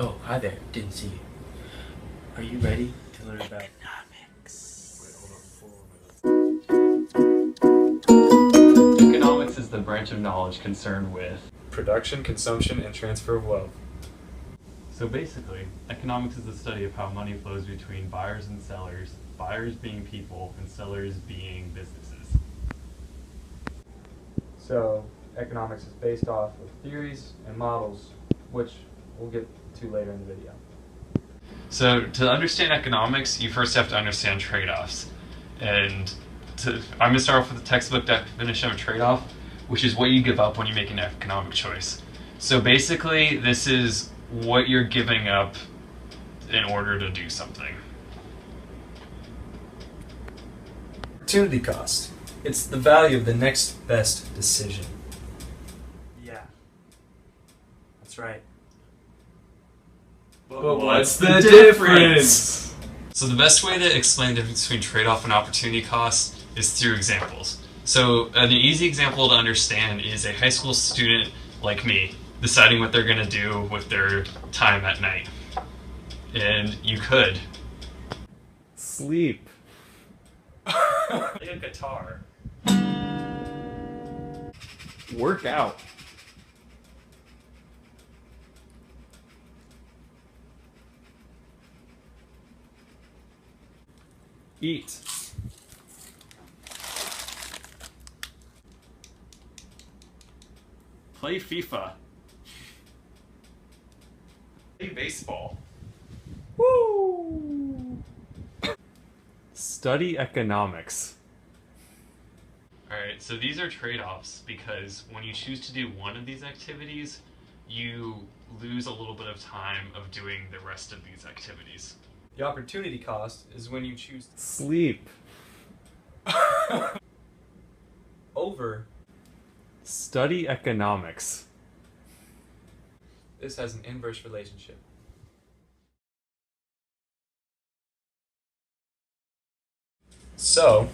Oh, hi there. Didn't see you. Are you ready to learn about economics? Economics is the branch of knowledge concerned with production, consumption, and transfer of wealth. So basically, economics is the study of how money flows between buyers and sellers, buyers being people and sellers being businesses. So, economics is based off of theories and models, which we'll get to later in the video. So to understand economics, you first have to understand trade-offs. And I'm going to start off with the textbook definition of trade-off, which is what you give up when you make an economic choice. So basically, this is what you're giving up in order to do something. Opportunity cost. It's the value of the next best decision. Yeah. That's right. But what's the difference? So the best way to explain the difference between trade-off and opportunity cost is through examples. So an easy example to understand is a high school student like me deciding what they're going to do with their time at night. And you could Sleep. play a guitar, Work out. Eat. play FIFA, play baseball, Study economics. Alright, so these are trade-offs because when you choose to do one of these activities, you lose a little bit of time of doing the rest of these activities. The opportunity cost is when you choose Sleep. over. Study economics. This has an inverse relationship. So,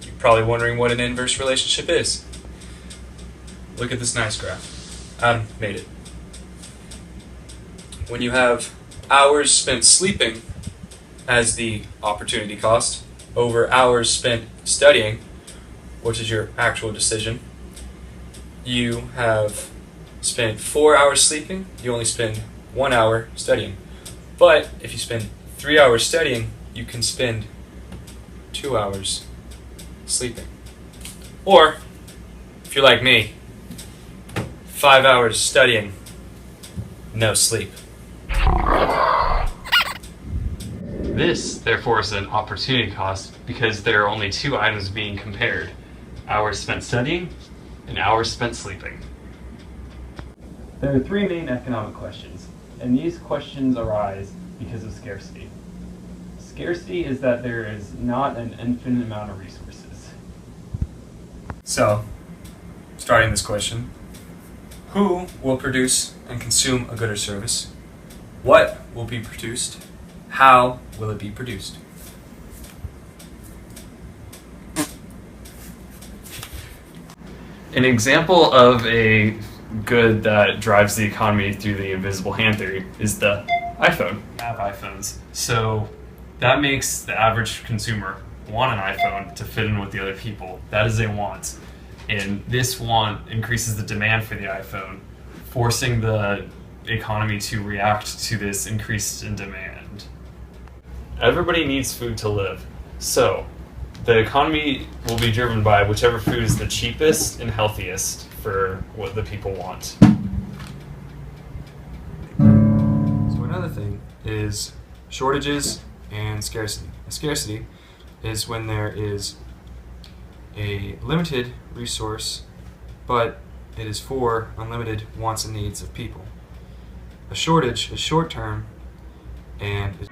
you're probably wondering what an inverse relationship is. Look at this nice graph. Adam made it. When you have hours spent sleeping as the opportunity cost over hours spent studying, which is your actual decision, you have spent 4 hours sleeping, you only spend 1 hour studying. But if you spend 3 hours studying, you can spend 2 hours sleeping. Or, if you're like me, 5 hours studying, no sleep. This, therefore, is an opportunity cost because there are only two items being compared: hours spent studying and hours spent sleeping. There are three main economic questions, and these questions arise because of scarcity. Scarcity is that there is not an infinite amount of resources. So, starting this question, who will produce and consume a good or service? What will be produced? How will it be produced? An example of a good that drives the economy through the invisible hand theory is the iPhone. I have iPhones, so that makes the average consumer want an iPhone to fit in with the other people. That is a want. And this want increases the demand for the iPhone, forcing the economy to react to this increase in demand. Everybody needs food to live, so the economy will be driven by whichever food is the cheapest and healthiest for what the people want. So another thing is shortages and scarcity. A scarcity is when there is a limited resource, but it is for unlimited wants and needs of people. A shortage is short term and is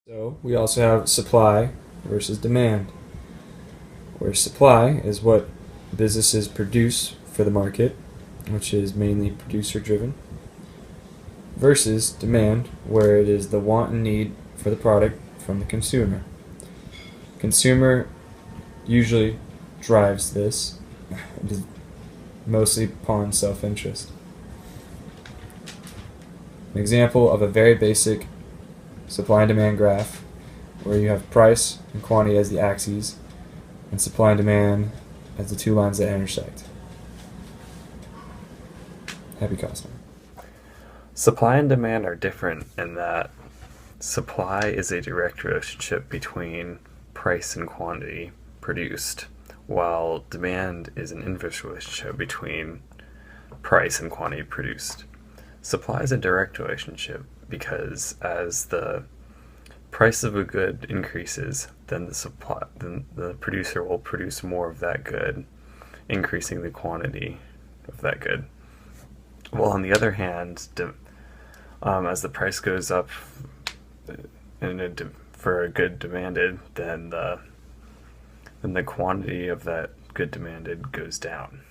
So we also have supply versus demand, where supply is what businesses produce for the market, which is mainly producer driven, versus demand, where it is the want and need for the product from the consumer. Consumer usually drives this. It is mostly upon self-interest. An example of a very basic supply and demand graph where you have price and quantity as the axes and supply and demand as the two lines that intersect. Happy costing. Supply and demand are different in that supply is a direct relationship between price and quantity produced, while demand is an inverse relationship between price and quantity produced. Supply is a direct relationship because as the price of a good increases, then the producer will produce more of that good, increasing the quantity of that good. Well, on the other hand, as the price goes up for a good demanded, then the quantity of that good demanded goes down.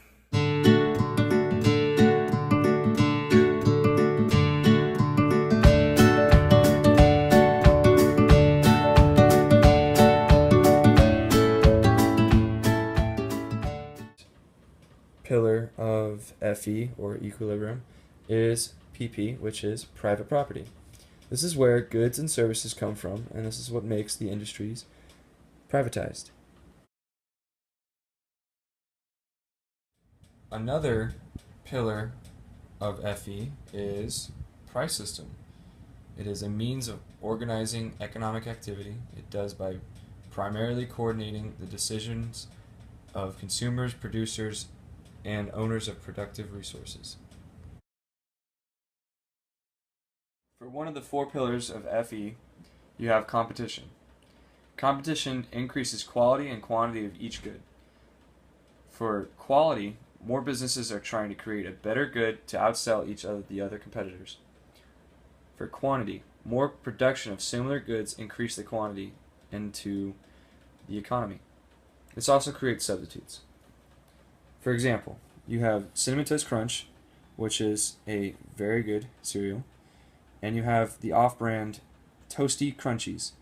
Pillar of FE, or equilibrium, is PP, which is private property. This is where goods and services come from, and this is what makes the industries privatized. Another pillar of FE is price system. It is a means of organizing economic activity. It does by primarily coordinating the decisions of consumers, producers, and owners of productive resources. For one of the four pillars of FE, you have competition. Competition increases quality and quantity of each good. For quality, more businesses are trying to create a better good to outsell each of the other competitors. For quantity, more production of similar goods increase the quantity into the economy. This also creates substitutes. For example, you have Cinnamon Toast Crunch, which is a very good cereal, and you have the off-brand Toasty Crunchies.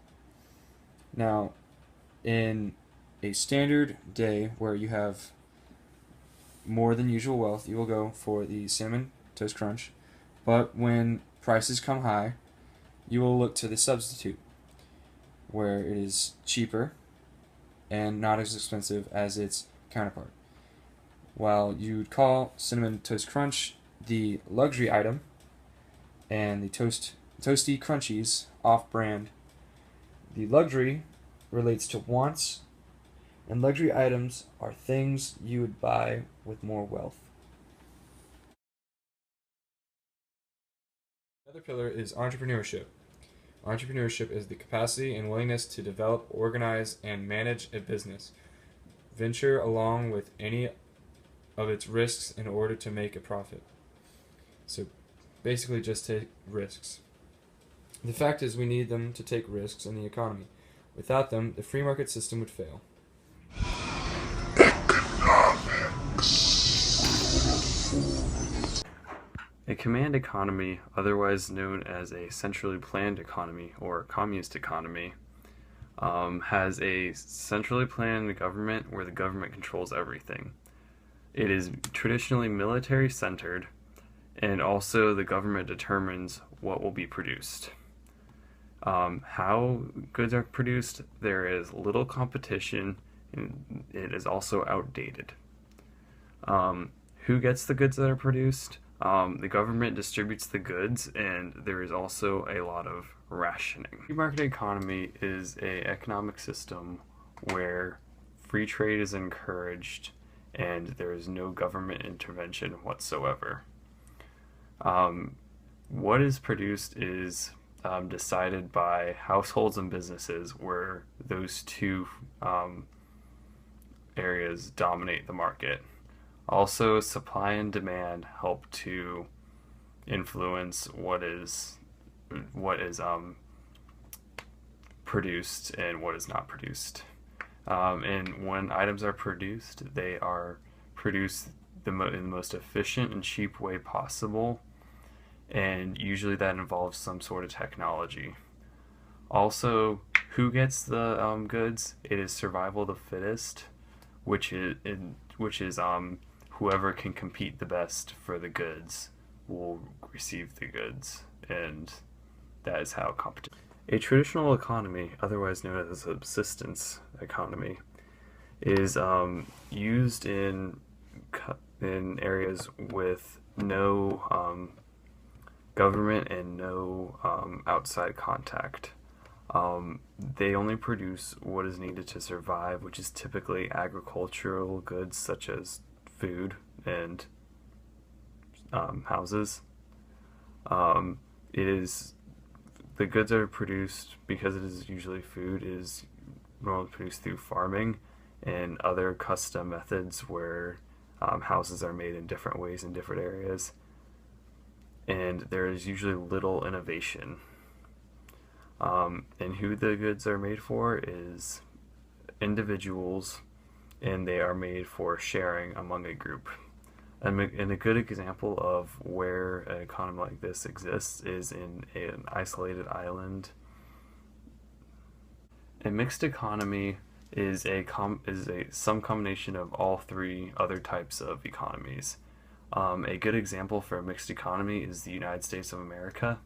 Now, in a standard day where you have more than usual wealth, you will go for the Cinnamon Toast Crunch, but when prices come high, you will look to the substitute, where it is cheaper and not as expensive as its counterpart. While you'd call Cinnamon Toast Crunch the luxury item and the Toasty Crunchies off-brand, the luxury relates to wants, and luxury items are things you would buy with more wealth. Another pillar is entrepreneurship. Entrepreneurship is the capacity and willingness to develop, organize, and manage a business. Venture along with any of its risks in order to make a profit. So basically just take risks. The fact is we need them to take risks in the economy. Without them, the free market system would fail. A command economy, otherwise known as a centrally planned economy or communist economy, has a centrally planned government where the government controls everything. It is traditionally military centered, and also the government determines what will be produced. How goods are produced, there is little competition, and it is also outdated. Who gets the goods that are produced? The government distributes the goods, and there is also a lot of rationing. Free market economy is an economic system where free trade is encouraged and there is no government intervention whatsoever. What is produced is decided by households and businesses, where those two areas dominate the market. Also, supply and demand help to influence what is produced and what is not produced. And when items are produced, they are produced in the most efficient and cheap way possible, and usually that involves some sort of technology. Also, who gets the goods? It is survival of the fittest, which is whoever can compete the best for the goods will receive the goods, and that is how competition. A traditional economy, otherwise known as a subsistence economy, is used in areas with no government and no outside contact. They only produce what is needed to survive, which is typically agricultural goods such as food and houses. It is the goods are produced because it is usually food is normally produced through farming and other custom methods where houses are made in different ways in different areas, and there is usually little innovation. And who the goods are made for is individuals, and they are made for sharing among a group. And a good example of where an economy like this exists is in an isolated island. A mixed economy is some combination of all three other types of economies. A good example for a mixed economy is the United States of America,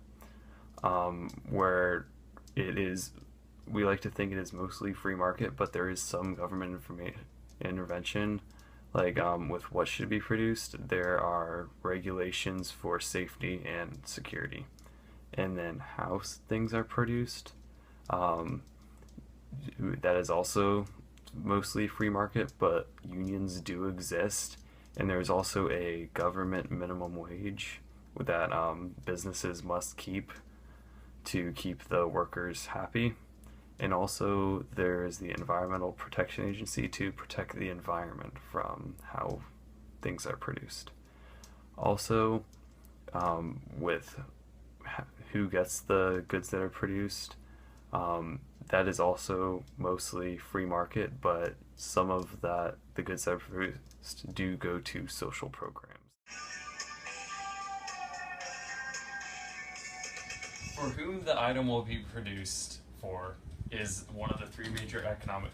where we like to think it is mostly free market, but there is some government intervention, like with what should be produced. There are regulations for safety and security, and then how things are produced. That is also mostly free market, but unions do exist, and there's also a government minimum wage that businesses must keep to keep the workers happy. And also there is the Environmental Protection Agency to protect the environment from how things are produced. Also, with who gets the goods that are produced, that is also mostly free market, but some of the goods that are produced do go to social programs. For whom the item will be produced for is one of the three major economic